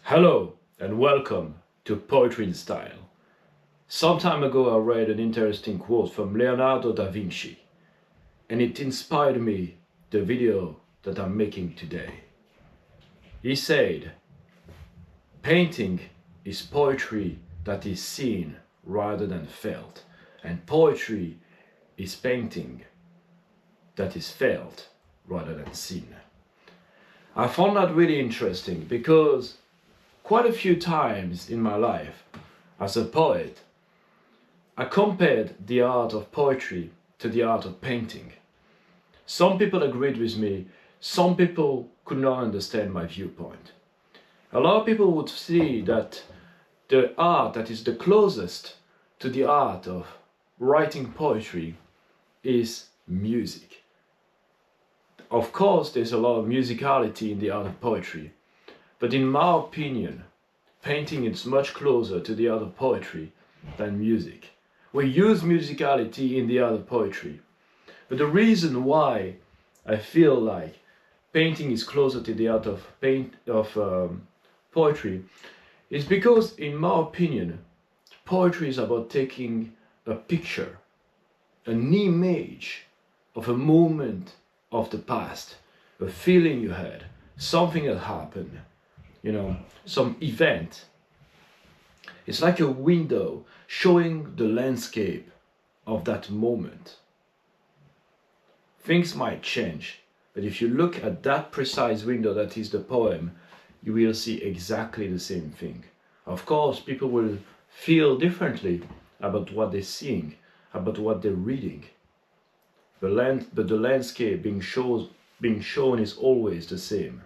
Hello and welcome to Poetry in Style. Some time ago I read an interesting quote from Leonardo da Vinci and it inspired me the video that I'm making today. He said, painting is poetry that is seen rather than felt, and poetry is painting that is felt rather than seen. I found that really interesting because quite a few times in my life as a poet, I compared the art of poetry to the art of painting. Some people agreed with me, some people could not understand my viewpoint. A lot of people would see that the art that is the closest to the art of writing poetry is music. Of course, there's a lot of musicality in the art of poetry, but in my opinion, painting is much closer to the art of poetry than music. We use musicality in the art of poetry, but the reason why I feel like painting is closer to the art of poetry is because, in my opinion, poetry is about taking a picture, an image of a moment of the past, a feeling you had, something that happened, some event. It's like a window showing the landscape of that moment. Things might change, but if you look at that precise window that is the poem, you will see exactly the same thing. Of course, people will feel differently about what they're seeing, about what they're reading. But the landscape being shown is always the same.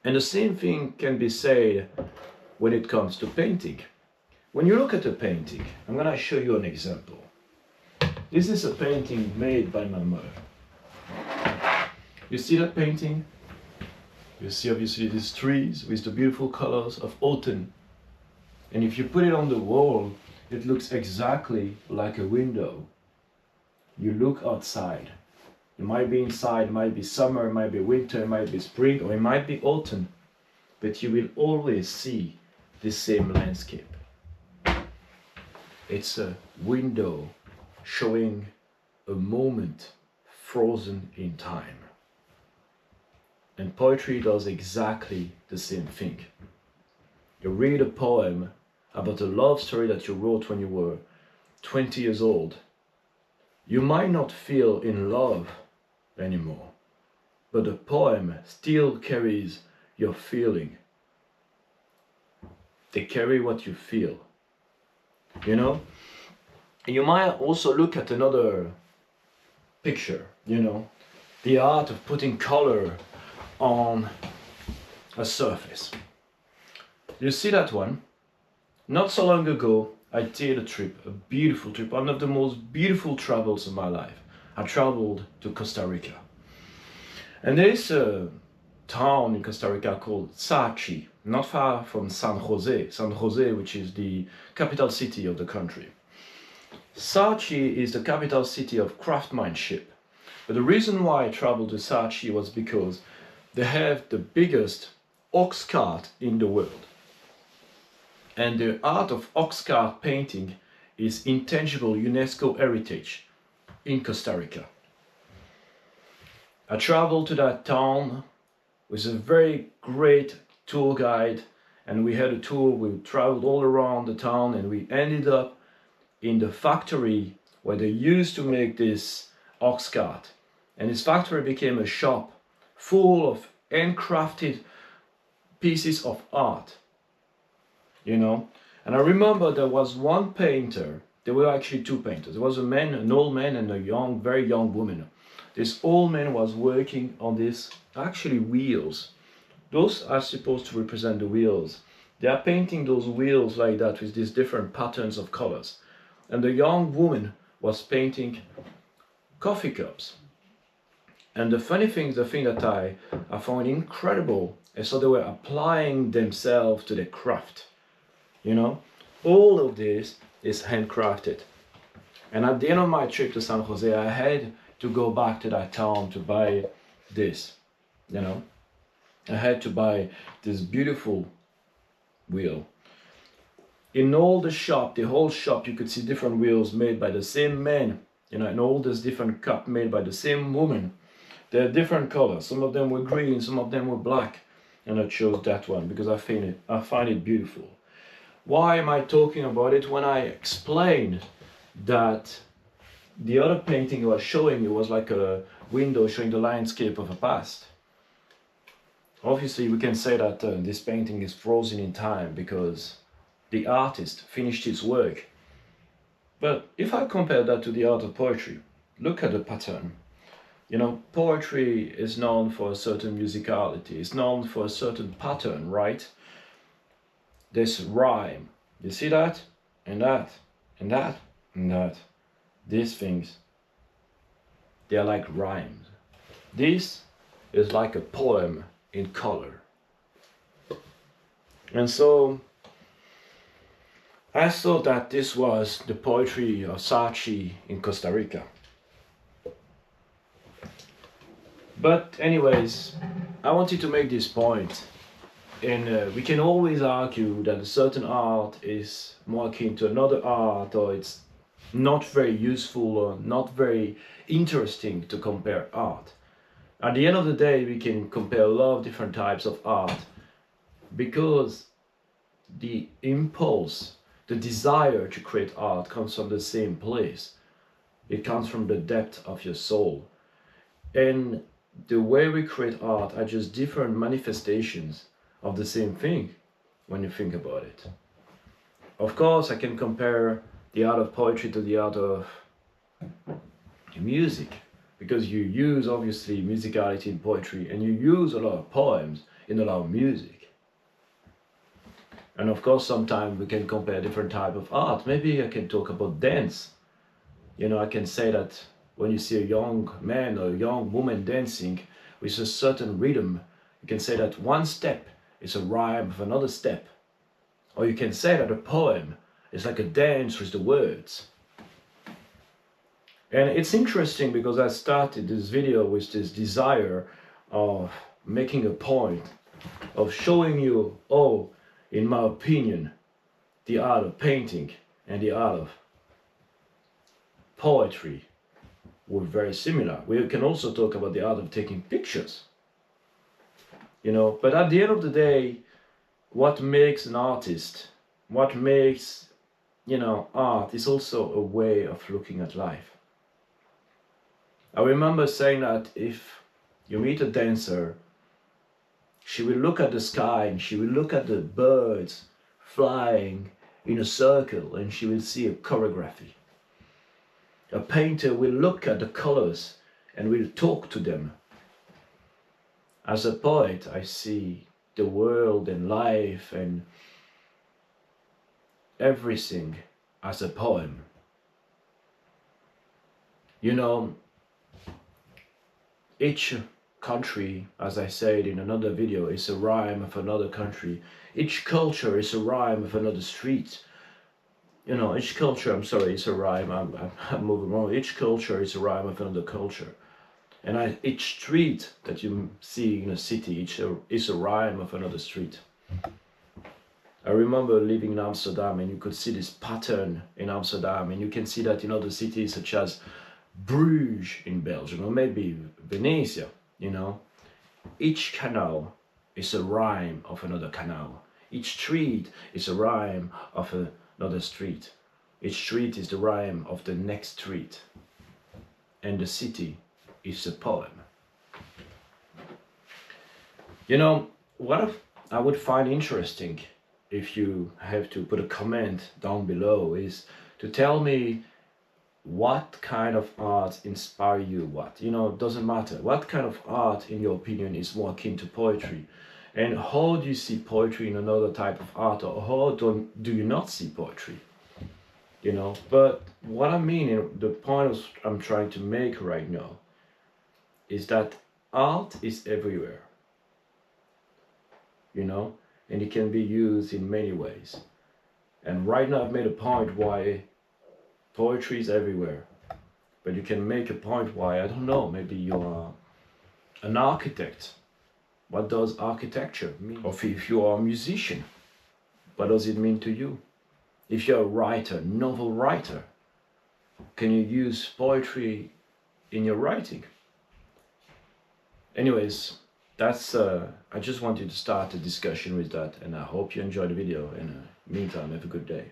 And the same thing can be said when it comes to painting. When you look at a painting, I'm going to show you an example. This is a painting made by my mother. You see that painting? You see obviously these trees with the beautiful colors of autumn. And if you put it on the wall, it looks exactly like a window. You look outside. You might be inside, it might be summer, it might be winter, it might be spring, or it might be autumn. But you will always see the same landscape. It's a window showing a moment frozen in time. And poetry does exactly the same thing. You read a poem about a love story that you wrote when you were 20 years old. You might not feel in love anymore, but the poem still carries your feeling. They carry what you feel, You might also look at another picture, the art of putting color on a surface. You see that one? Not so long ago, I did a trip, a beautiful trip, one of the most beautiful travels of my life. I traveled to Costa Rica. And there is a town in Costa Rica called Sachi, not far from San Jose, which is the capital city of the country. Sachi is the capital city of craftsmanship. But the reason why I traveled to Sachi was because they have the biggest ox cart in the world. And the art of ox cart painting is intangible UNESCO heritage in Costa Rica. I traveled to that town with a very great tour guide, and we had a tour. We traveled all around the town and we ended up in the factory where they used to make this ox cart. And this factory became a shop full of handcrafted pieces of art. And I remember there was one painter. There were actually two painters. There was a man, an old man, and a young, very young woman. This old man was working on these actually wheels. Those are supposed to represent the wheels. They are painting those wheels like that with these different patterns of colors. And the young woman was painting coffee cups. And the funny thing, the thing that I found incredible is how they were applying themselves to the craft. All of this is handcrafted. And at the end of my trip to San Jose, I had to go back to that town to buy this, you know. I had to buy this beautiful wheel. In all the shop, the whole shop, you could see different wheels made by the same man, you know, and all these different cup made by the same woman. They're different colors. Some of them were green, some of them were black, and I chose that one because I find it beautiful. Why am I talking about it when I explained that the other painting I was showing you was like a window showing the landscape of a past? Obviously, we can say that this painting is frozen in time because the artist finished his work. But if I compare that to the art of poetry, look at the pattern. You know, poetry is known for a certain musicality, it's known for a certain pattern, right? This rhyme, you see that? And that, and that, and that. These things, they are like rhymes. This is like a poem in color. And so I thought that this was the poetry of Saatchi in Costa Rica. But anyways, I wanted to make this point, and we can always argue that a certain art is more akin to another art, or it's not very useful or not very interesting to compare art. At the end of the day, we can compare a lot of different types of art because the impulse, the desire to create art comes from the same place. It comes from the depth of your soul. And the way we create art are just different manifestations of the same thing when you think about it. Of course, I can compare the art of poetry to the art of music, because you use obviously musicality in poetry and you use a lot of poems in a lot of music. And of course, sometimes we can compare different type of art. Maybe I can talk about dance. You know, I can say that when you see a young man or a young woman dancing with a certain rhythm, you can say that one step is a rhyme of another step. Or you can say that a poem is like a dance with the words. And it's interesting because I started this video with this desire of making a point, of showing you, oh, in my opinion, the art of painting and the art of poetry were very similar. We can also talk about the art of taking pictures, you know, but at the end of the day, what makes an artist, what makes, you know, art is also a way of looking at life. I remember saying that if you meet a dancer, she will look at the sky and she will look at the birds flying in a circle and she will see a choreography. A painter will look at the colors and will talk to them. As a poet, I see the world and life and everything as a poem. You know, each country, as I said in another video, is a rhyme of another country. Each culture is a rhyme of another street. You know, each culture, I'm sorry, is a rhyme, I'm moving wrong. Each culture is a rhyme of another culture. And each street that you see in a city is a rhyme of another street. I remember living in Amsterdam and you could see this pattern in Amsterdam, and you can see that in other cities such as Bruges in Belgium, or maybe Venezia, you know. Each canal is a rhyme of another canal. Each street is a rhyme of another street. Each street is the rhyme of the next street. And the city is a poem. You know, what I would find interesting, if you have to put a comment down below, is to tell me what kind of art inspire you. What, you know, it doesn't matter what kind of art in your opinion is more akin to poetry, and how do you see poetry in another type of art, or how do you not see poetry, you know. But what I mean, the point I'm trying to make right now is that art is everywhere, you know, and it can be used in many ways. And right now I've made a point why poetry is everywhere. but you can make a point why, I don't know, maybe you are an architect. What does architecture mean? Or if you are a musician, what does it mean to you? If you're a writer, novel writer, can you use poetry in your writing? Anyways, that's I just wanted to start a discussion with that, and I hope you enjoyed the video. And meantime, have a good day.